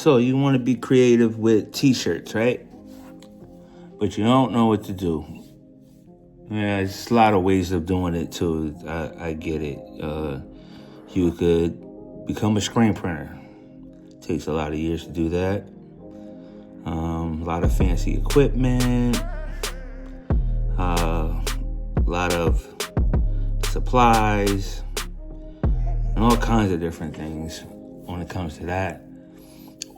So you want to be creative with t-shirts, right? But you don't know what to do. Yeah, there's a lot of ways of doing it too. I get it. You could become a screen printer. Takes a lot of years to do that. A lot of fancy equipment. A lot of supplies. And all kinds of different things when it comes to that.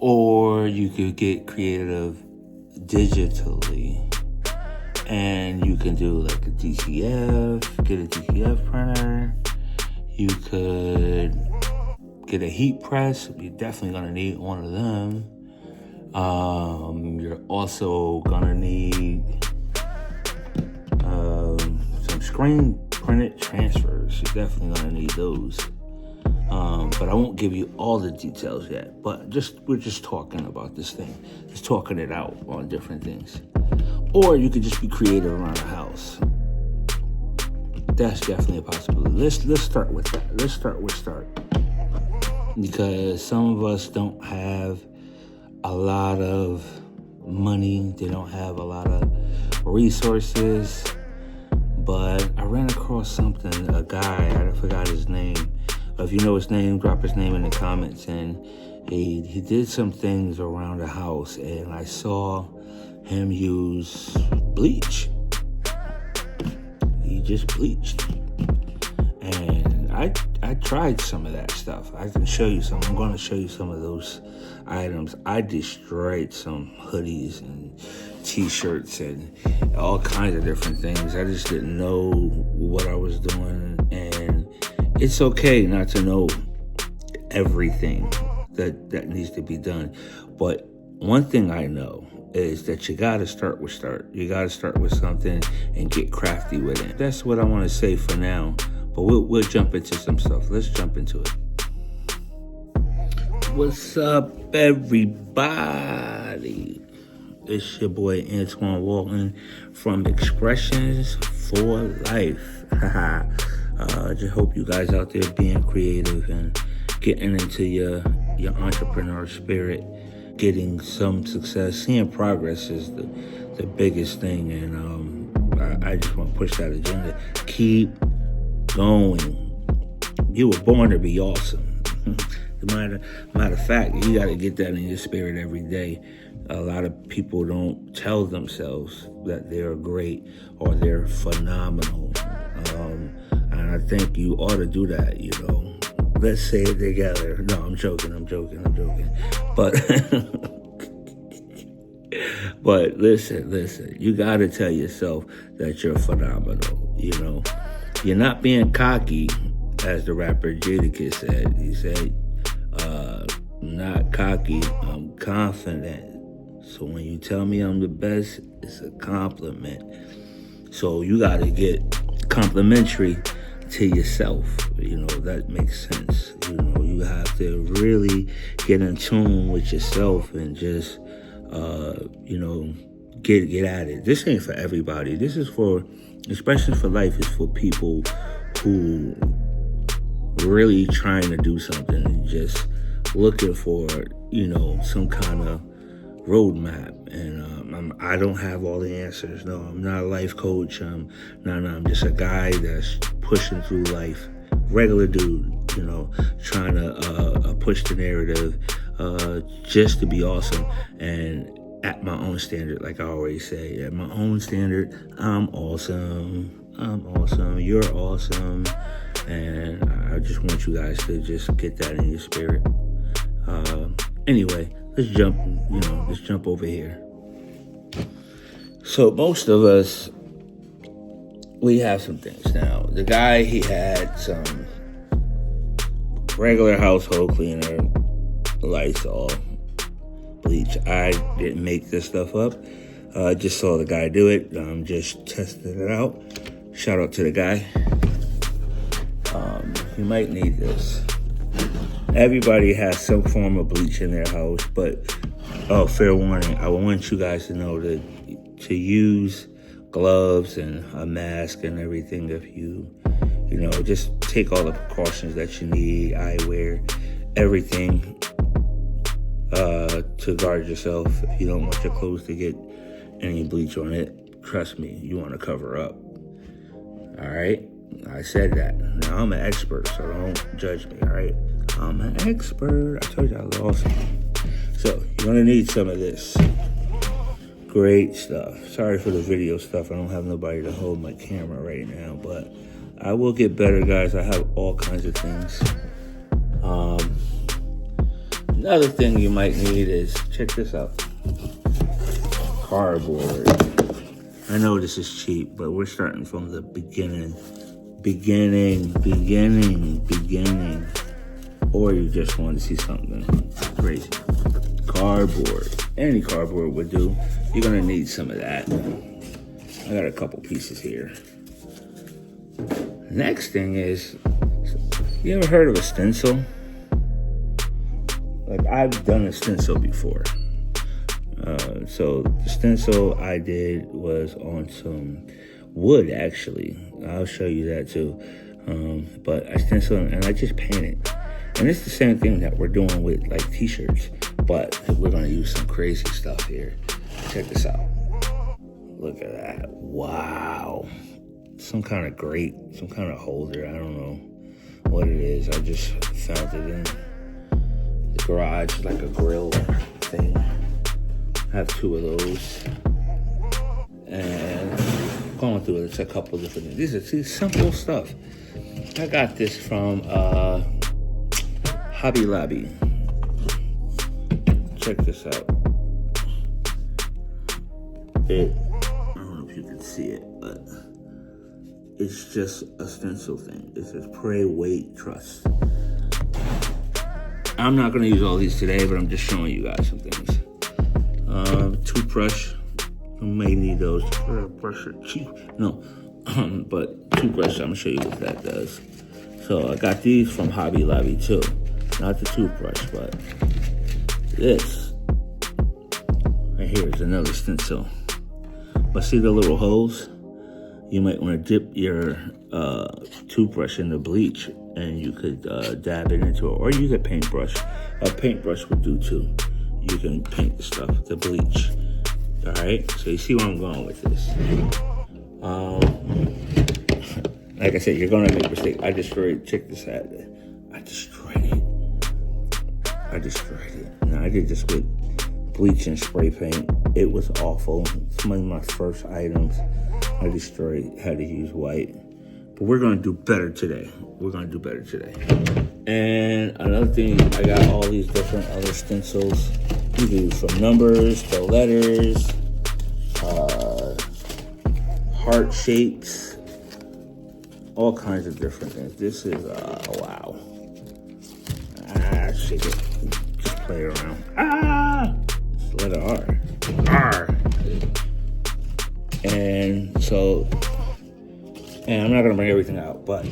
Or you could get creative digitally. And you can do like a DCF, get a DCF printer. You could get a heat press. You're definitely gonna need one of them. You're also gonna need some screen printed transfers. You're definitely gonna need those. But I won't give you all the details yet. But we're just talking about this thing, just talking it out on different things. Or you could just be creative around the house. That's definitely a possibility. Let's start with that. Let's start with start. Because some of us don't have a lot of money. They don't have a lot of resources. But I ran across something, a guy, I forgot his name. If you know his name, drop his name in the comments. And he did some things around the house. And I saw him use bleach. He just bleached. And I tried some of that stuff. I can show you some. I'm going to show you some of those items. I destroyed some hoodies and t-shirts and all kinds of different things. I just didn't know what I was doing. And it's okay not to know everything that needs to be done. But one thing I know is that you got to start with start. You got to start with something and get crafty with it. That's what I want to say for now. But we'll jump into some stuff. Let's jump into it. What's up, everybody? It's your boy Antoine Walton from Expressions for Life. I just hope you guys out there being creative and getting into your entrepreneur spirit. Getting some success, seeing progress is the biggest thing, and I just want to push that agenda. Keep going. You were born to be awesome. Matter of fact, you got to get that in your spirit every day. A lot of people don't tell themselves that they're great or they're phenomenal, and I think you ought to do that. Let's say it together. No, I'm joking. But but listen. You got to tell yourself that you're phenomenal. You're not being cocky, as the rapper Jadakiss said. He said, "I'm not cocky. I'm confident. So when you tell me I'm the best, it's a compliment. So you got to get complimentary to yourself. That makes sense. You have to really get in tune with yourself and just, get at it. This ain't for everybody. This is for, especially for life, is for people who really trying to do something and just looking for, some kind of roadmap. And I don't have all the answers. No, I'm not a life coach. I'm just a guy that's pushing through life. Regular dude, trying to push the narrative just to be awesome. And at my own standard, like I always say, at my own standard, I'm awesome. You're awesome. And I just want you guys to just get that in your spirit. Anyway, let's jump over here. So most of us, we have some things now. The guy, he had some regular household cleaner, Lysol, bleach. I didn't make this stuff up. I just saw the guy do it. Just tested it out. Shout out to the guy. You might need this. Everybody has some form of bleach in their house, but fair warning, I want you guys to know to use gloves and a mask and everything. If you just take all the precautions that you need, eyewear, everything. to guard yourself. If you don't want your clothes to get any bleach on it, trust me, you want to cover up. All right? I said that. Now, I'm an expert, so don't judge me, all right? I'm an expert. I told you I was awesome. So, you're going to need some of this. Great stuff. Sorry for the video stuff. I don't have nobody to hold my camera right now, but I will get better, guys. I have all kinds of things. Another thing you might need is, check this out. Cardboard. I know this is cheap, but we're starting from the beginning. Or you just want to see something crazy. Cardboard. Any cardboard would do. You're going to need some of that. I got a couple pieces here. Next thing is, you ever heard of a stencil? Like, I've done a stencil before. So the stencil I did was on some wood, actually. I'll show you that too. But I stenciled and I just painted. And it's the same thing that we're doing with like t-shirts, but we're gonna use some crazy stuff here. Check this out. Look at that. Wow. Some kind of grate, some kind of holder. I don't know what it is. I just found it in the garage, like a grill thing. I have two of those. And going through it, it's a couple different things. These are simple stuff. I got this from Hobby Lobby. Check this out. I don't know if you can see it, but it's just a stencil thing. It says pray, wait, trust. I'm not going to use all these today, but I'm just showing you guys some things. Toothbrush. You may need those. Brush are cheap. No, but toothbrush, I'm going to show you what that does. So I got these from Hobby Lobby too. Not the toothbrush, but this. Right here is another stencil. But see the little holes? You might want to dip your toothbrush in the bleach and you could dab it into it. Or use a paintbrush. A paintbrush would do too. You can paint the stuff, the bleach. All right, so you see where I'm going with this. Like I said, you're gonna make a mistake. I destroyed, check this out. I destroyed it. Now I did this with bleach and spray paint. It was awful. It's one of my first items I destroyed, had to use white. But we're gonna do better today. And another thing, I got all these different other stencils. You do from numbers to letters, heart shapes, all kinds of different things. This is, wow. Shake it. Just play around. It's the letter R. And so, and I'm not going to bring everything out, but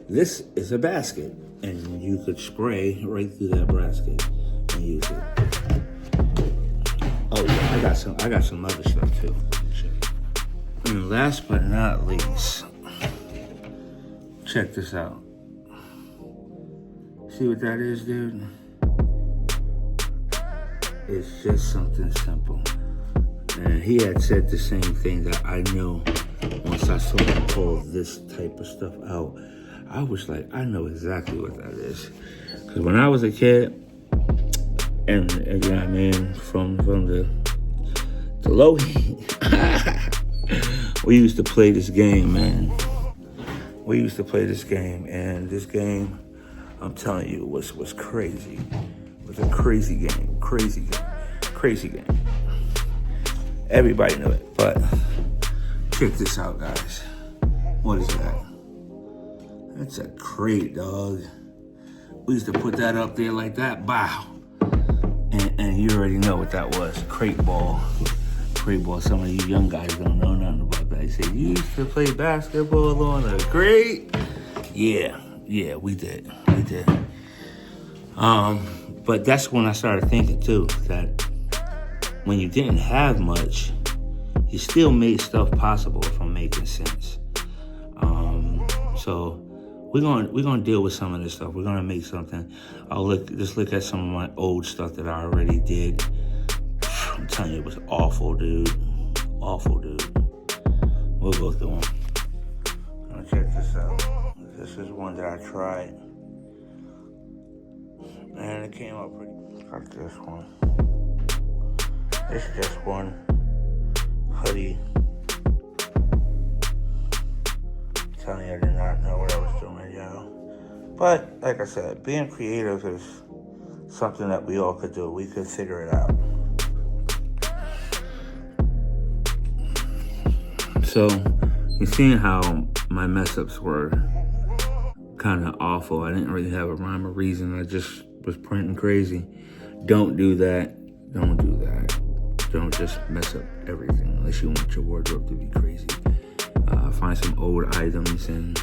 this is a basket. And you could spray right through that basket and use it. Oh yeah, I got some other stuff too. And last but not least, check this out. See what that is, dude? It's just something simple. And he had said the same thing that I know once I saw him pull this type of stuff out. I was like, I know exactly what that is. Because when I was a kid, and again, I mean, from the low heat, we used to play this game, man. And this game, I'm telling you, was crazy. It was a crazy game. Everybody knew it, but check this out, guys. What is that? That's a crate, dog. We used to put that up there like that, bow. And you already know what that was, crate ball. Some of you young guys don't know nothing about that. They say, you used to play basketball on a crate? Yeah, we did. But that's when I started thinking too, that when you didn't have much, you still made stuff possible, if I'm making sense. So we're gonna deal with some of this stuff. We're gonna make something. Just look at some of my old stuff that I already did. I'm telling you, it was awful, dude. Awful, dude. We'll go through them. Now check this out. This is one that I tried, and it came out pretty. Like this one. This is just one hoodie. I'm telling you, I did not know what I was doing, yo. But like I said, being creative is something that we all could do. We could figure it out. So, you're seeing how my mess ups were kind of awful. I didn't really have a rhyme or reason. I just was printing crazy. Don't do that. Don't do that. Don't just mess up everything unless you want your wardrobe to be crazy. Find some old items and,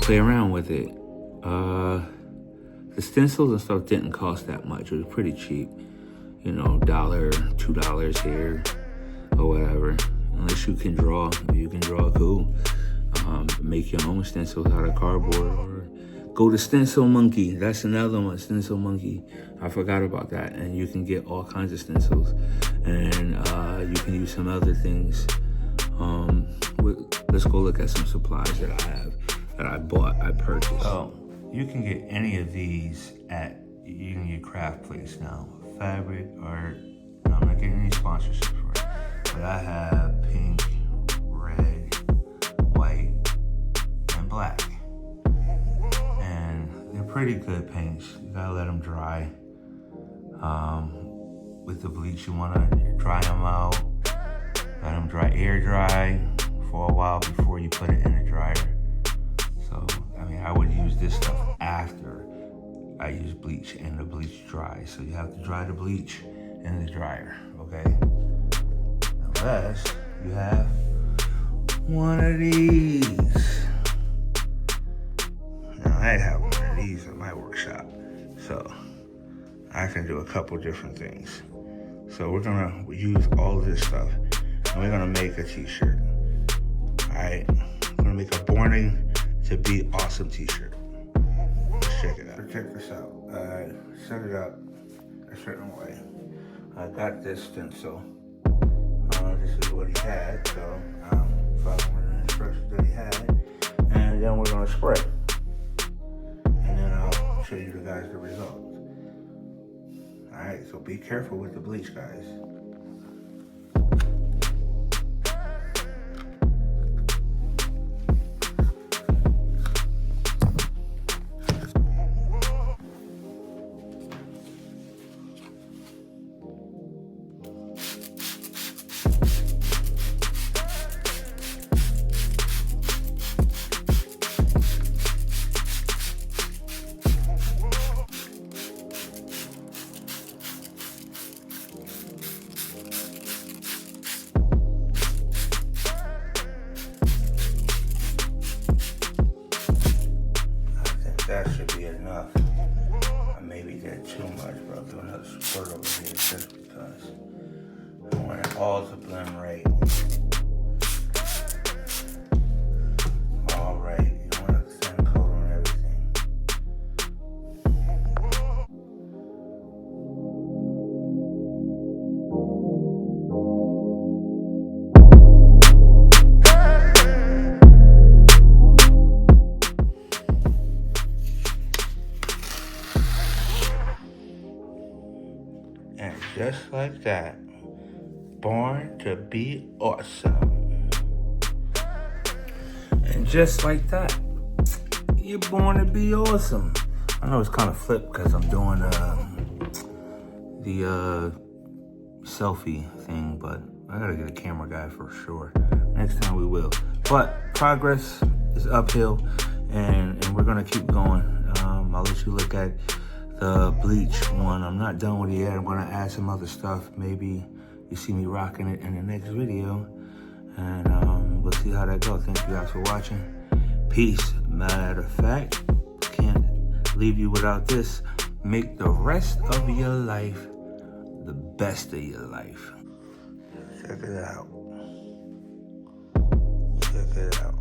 play around with it. The stencils and stuff didn't cost that much. It was pretty cheap. $1, $2 here or whatever. Unless you can draw. If you can draw, cool. Make your own stencils out of cardboard, or go to Stencil Monkey. That's another one, Stencil Monkey. I forgot about that. And you can get all kinds of stencils. And you can use some other things. Let's go look at some supplies that I have, that I purchased. Oh, you can get any of these at your craft place now. Fabric, art. No, I'm not getting any sponsorship for it. But I have pink, red, white, and black. And they're pretty good paints. You gotta let them dry. With the bleach, you wanna dry them out. Let them dry, air dry for a while before you put it in the dryer. So, I would use this stuff after I use bleach and the bleach dries. So you have to dry the bleach in the dryer, okay? Unless you have one of these. Now, I have one of these in my workshop, so I can do a couple different things. So we're gonna use all of this stuff, and we're gonna make a t-shirt. Alright, we're gonna make a Born to Be Awesome t-shirt. Let's check it out. So check this out. I set it up a certain way. I got this stencil. This is what he had, so I'm following the instructions that he had. And then we're gonna spray. And then I'll show you guys the results. Alright, so be careful with the bleach, guys. That should be enough. I maybe did too much, but I'll do another squirt over here just because I want it all to blend right. All right, you want a thin coat on everything. And just like that, born to be awesome. And just like that, you're born to be awesome. I know it's kind of flipped because I'm doing the selfie thing, but I gotta get a camera guy for sure. Next time we will. But progress is uphill, and we're gonna keep going. I'll let you look at the bleach one. I'm not done with it yet. I'm gonna add some other stuff. Maybe you see me rocking it in the next video, and we'll see how that goes. Thank you guys for watching. Peace. Matter of fact, can't leave you without this. Make the rest of your life the best of your life. Check it out. Check it out.